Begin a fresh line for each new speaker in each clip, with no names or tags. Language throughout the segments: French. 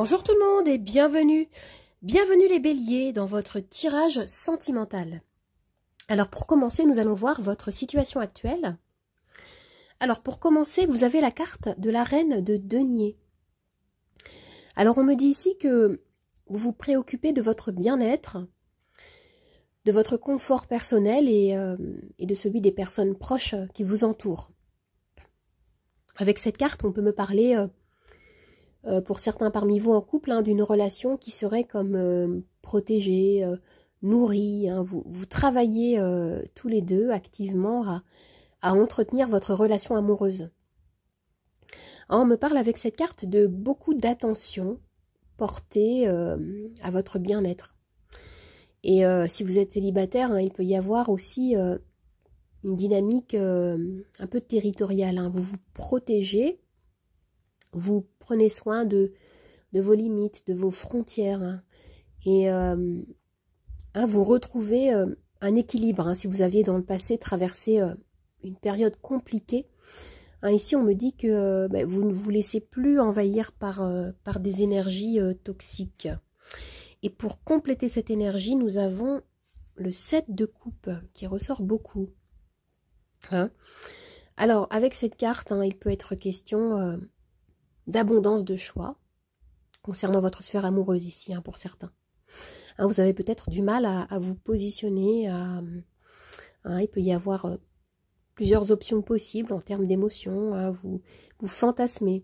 Bonjour tout le monde et bienvenue. Bienvenue les béliers dans votre tirage sentimental. Alors pour commencer, nous allons voir votre situation actuelle. Alors pour commencer, vous avez la carte de la reine de denier. Alors on me dit ici que vous vous préoccupez de votre bien-être, de votre confort personnel et de celui des personnes proches qui vous entourent. Avec cette carte, on peut me parler... pour certains parmi vous en couple, d'une relation qui serait comme protégée, nourrie. Vous travaillez tous les deux activement à entretenir votre relation amoureuse. On me parle avec cette carte de beaucoup d'attention portée à votre bien-être. Et si vous êtes célibataire, il peut y avoir aussi une dynamique un peu territoriale. Vous vous protégez, vous prenez soin de vos limites, de vos frontières. Et vous retrouvez un équilibre. Si vous aviez dans le passé traversé une période compliquée, ici on me dit que vous ne vous laissez plus envahir par des énergies toxiques. Et pour compléter cette énergie, nous avons le 7 de coupe qui ressort beaucoup. Alors avec cette carte, il peut être question... d'abondance de choix concernant votre sphère amoureuse ici, pour certains. Vous avez peut-être du mal à vous positionner, il peut y avoir plusieurs options possibles en termes d'émotions, vous fantasmez.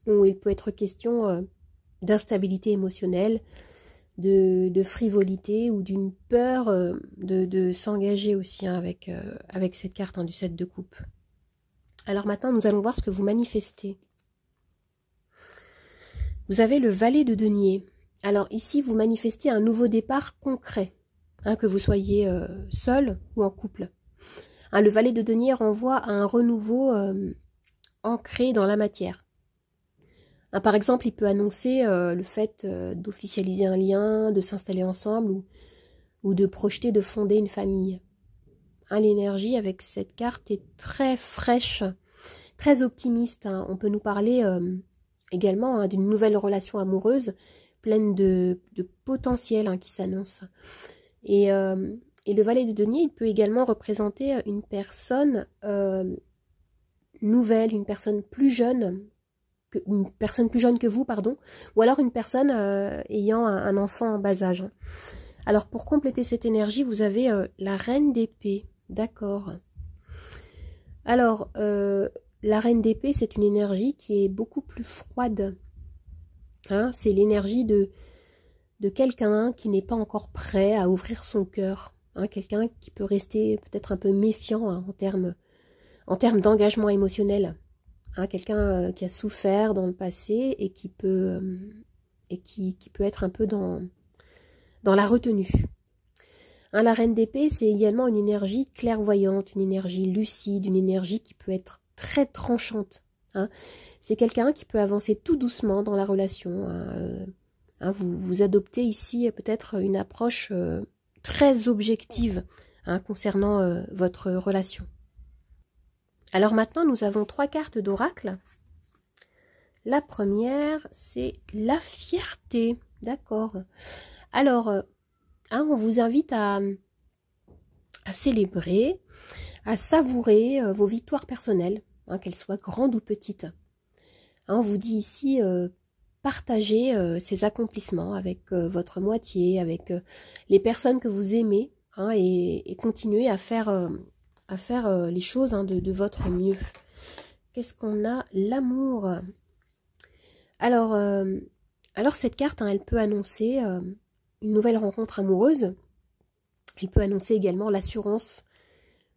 Ou il peut être question d'instabilité émotionnelle, de frivolité ou d'une peur de s'engager aussi avec cette carte du 7 de coupe. Alors maintenant, nous allons voir ce que vous manifestez. Vous avez le valet de denier. Alors ici, vous manifestez un nouveau départ concret, que vous soyez seul ou en couple. Le valet de denier renvoie à un renouveau ancré dans la matière. Par exemple, il peut annoncer le fait d'officialiser un lien, de s'installer ensemble ou de projeter de fonder une famille. L'énergie avec cette carte est très fraîche, très optimiste. On peut nous parler également d'une nouvelle relation amoureuse pleine de potentiel qui s'annonce. Et le valet de denier, il peut également représenter une personne nouvelle, une personne plus jeune que vous, pardon, ou alors une personne ayant un enfant en bas âge. Alors pour compléter cette énergie, vous avez la reine d'épée. D'accord. Alors, la reine d'épée, c'est une énergie qui est beaucoup plus froide. C'est l'énergie de quelqu'un qui n'est pas encore prêt à ouvrir son cœur. Quelqu'un qui peut rester peut-être un peu méfiant en termes d'engagement émotionnel. Quelqu'un qui a souffert dans le passé et qui peut être un peu dans la retenue. La reine d'épée, c'est également une énergie clairvoyante, une énergie lucide, une énergie qui peut être très tranchante. C'est quelqu'un qui peut avancer tout doucement dans la relation. Vous adoptez ici peut-être une approche très objective concernant votre relation. Alors maintenant, nous avons 3 cartes d'oracle. La première, c'est la fierté. D'accord. Alors... on vous invite à célébrer, à savourer vos victoires personnelles, qu'elles soient grandes ou petites. On vous dit ici, partagez ces accomplissements avec votre moitié, avec les personnes que vous aimez, et continuez à faire les choses de votre mieux. Qu'est-ce qu'on a? L'amour. Alors cette carte, elle peut annoncer... une nouvelle rencontre amoureuse. Il peut annoncer également l'assurance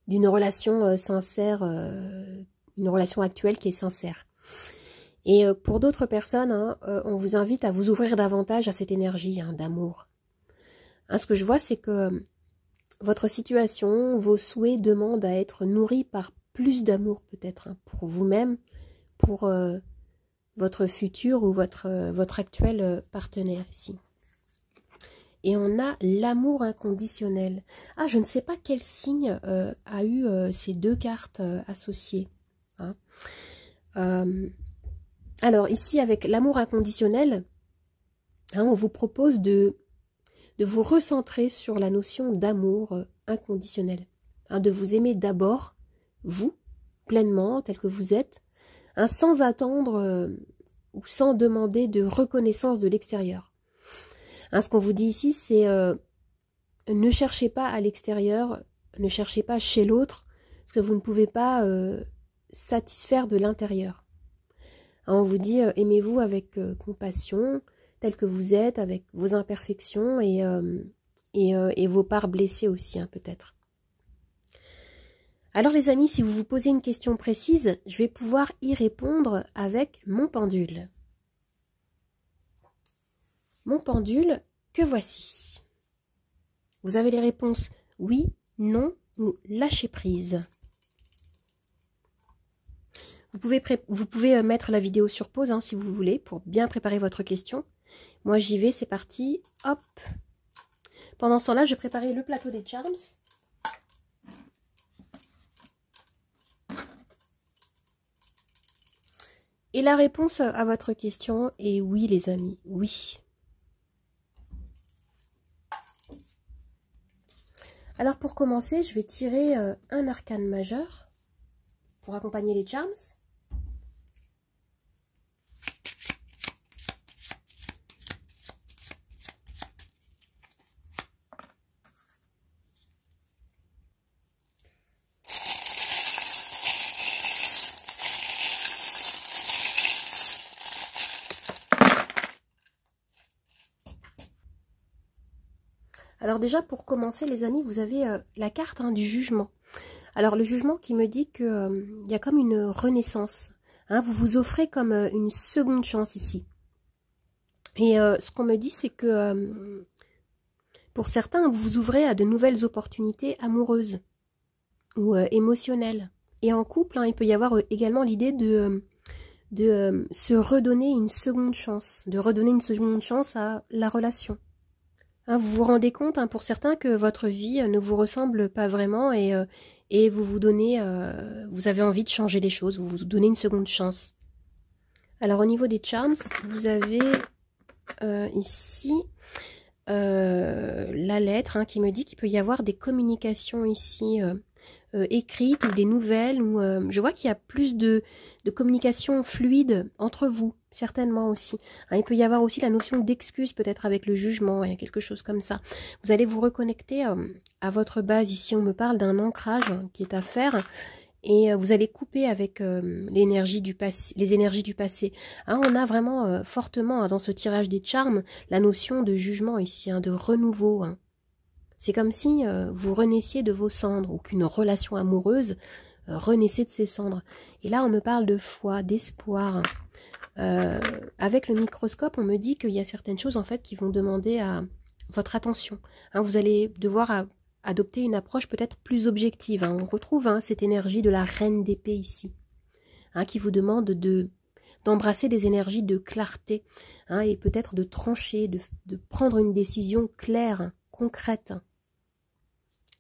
d'une relation sincère, une relation actuelle qui est sincère. Et pour d'autres personnes, on vous invite à vous ouvrir davantage à cette énergie d'amour. Ce que je vois, c'est que votre situation, vos souhaits demandent à être nourris par plus d'amour peut-être, pour vous-même, pour votre futur ou votre actuel partenaire ici. Et on a l'amour inconditionnel. Je ne sais pas quel signe a eu ces 2 cartes associées. Alors ici, avec l'amour inconditionnel, on vous propose de vous recentrer sur la notion d'amour inconditionnel. De vous aimer d'abord, vous, pleinement, tel que vous êtes, sans attendre ou sans demander de reconnaissance de l'extérieur. Ce qu'on vous dit ici, c'est ne cherchez pas à l'extérieur, ne cherchez pas chez l'autre, ce que vous ne pouvez pas satisfaire de l'intérieur. On vous dit, aimez-vous avec compassion, tel que vous êtes, avec vos imperfections et vos parts blessées aussi, peut-être. Alors les amis, si vous vous posez une question précise, je vais pouvoir y répondre avec mon pendule. Mon pendule, que voici. Vous avez les réponses oui, non ou lâcher prise. Vous pouvez mettre la vidéo sur pause si vous voulez pour bien préparer votre question. Moi j'y vais, c'est parti. Hop. Pendant ce temps-là, je vais préparer le plateau des charms. Et la réponse à votre question est oui les amis, oui. Alors pour commencer, je vais tirer un arcane majeur pour accompagner les charms. Alors déjà, pour commencer, les amis, vous avez la carte du jugement. Alors, le jugement qui me dit qu'il y a comme une renaissance. Vous vous offrez comme une seconde chance ici. Et ce qu'on me dit, c'est que pour certains, vous vous ouvrez à de nouvelles opportunités amoureuses ou émotionnelles. Et en couple, il peut y avoir également l'idée de se redonner une seconde chance, de redonner une seconde chance à la relation. Vous vous rendez compte, pour certains, que votre vie ne vous ressemble pas vraiment et vous vous donnez, vous avez envie de changer les choses, vous vous donnez une seconde chance. Alors au niveau des charms, vous avez ici la lettre qui me dit qu'il peut y avoir des communications ici écrites ou des nouvelles. Ou je vois qu'il y a plus de communication fluide entre vous. Certainement aussi. Il peut y avoir aussi la notion d'excuse peut-être avec le jugement, quelque chose comme ça. Vous allez vous reconnecter à votre base. Ici, on me parle d'un ancrage qui est à faire et vous allez couper avec les énergies du passé. On a vraiment fortement dans ce tirage des charmes la notion de jugement ici, de renouveau. C'est comme si vous renaissiez de vos cendres ou qu'une relation amoureuse renaissait de ses cendres. Et là, on me parle de foi, d'espoir. Avec le microscope, on me dit qu'il y a certaines choses en fait qui vont demander à votre attention. Vous allez devoir adopter une approche peut-être plus objective. On retrouve cette énergie de la reine d'épée ici, qui vous demande d'embrasser des énergies de clarté et peut-être de trancher, de prendre une décision claire, concrète.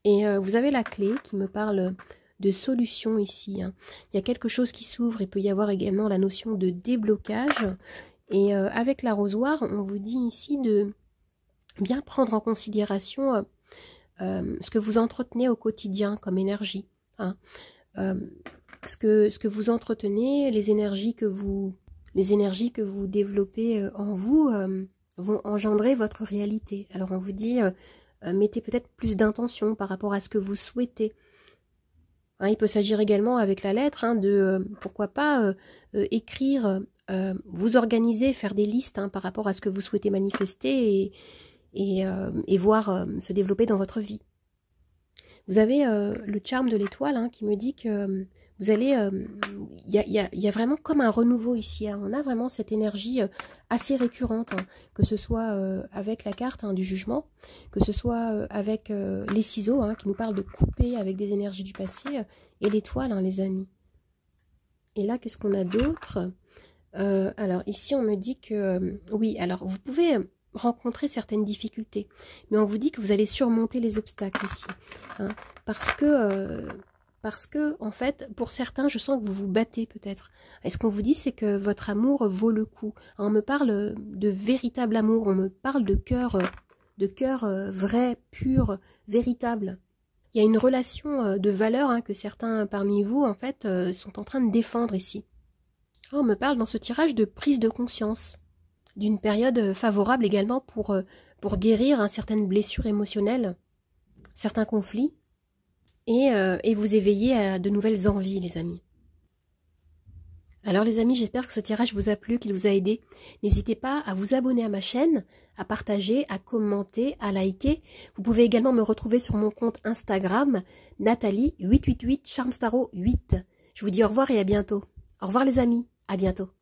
Et vous avez la clé qui me parle de solution ici. Il y a quelque chose qui s'ouvre. Il peut y avoir également la notion de déblocage. Et avec l'arrosoir, on vous dit ici de bien prendre en considération ce que vous entretenez au quotidien comme énergie. Ce que vous entretenez, les énergies que vous développez en vous vont engendrer votre réalité. Alors on vous dit, mettez peut-être plus d'intention par rapport à ce que vous souhaitez. Il peut s'agir également avec la lettre de, pourquoi pas, écrire, vous organiser, faire des listes par rapport à ce que vous souhaitez manifester et voir se développer dans votre vie. Vous avez le charme de l'étoile qui me dit que vous allez... Il y a vraiment comme un renouveau ici. On a vraiment cette énergie assez récurrente, que ce soit avec la carte du jugement, que ce soit avec les ciseaux qui nous parlent de couper avec des énergies du passé, et l'étoile, les amis. Et là, qu'est-ce qu'on a d'autre? Alors, ici, on me dit que... oui, alors, vous pouvez rencontrer certaines difficultés, mais on vous dit que vous allez surmonter les obstacles ici. Parce parce que, en fait, pour certains, je sens que vous vous battez peut-être. Et ce qu'on vous dit, c'est que votre amour vaut le coup. On me parle de véritable amour, on me parle de cœur vrai, pur, véritable. Il y a une relation de valeur que certains parmi vous, en fait, sont en train de défendre ici. On me parle dans ce tirage de prise de conscience, d'une période favorable également pour guérir certaines blessures émotionnelles, certains conflits, et vous éveiller à de nouvelles envies, les amis. Alors les amis, j'espère que ce tirage vous a plu, qu'il vous a aidé. N'hésitez pas à vous abonner à ma chaîne, à partager, à commenter, à liker. Vous pouvez également me retrouver sur mon compte Instagram, Nathalie888 Charmstaro8. Je vous dis au revoir et à bientôt. Au revoir les amis, à bientôt.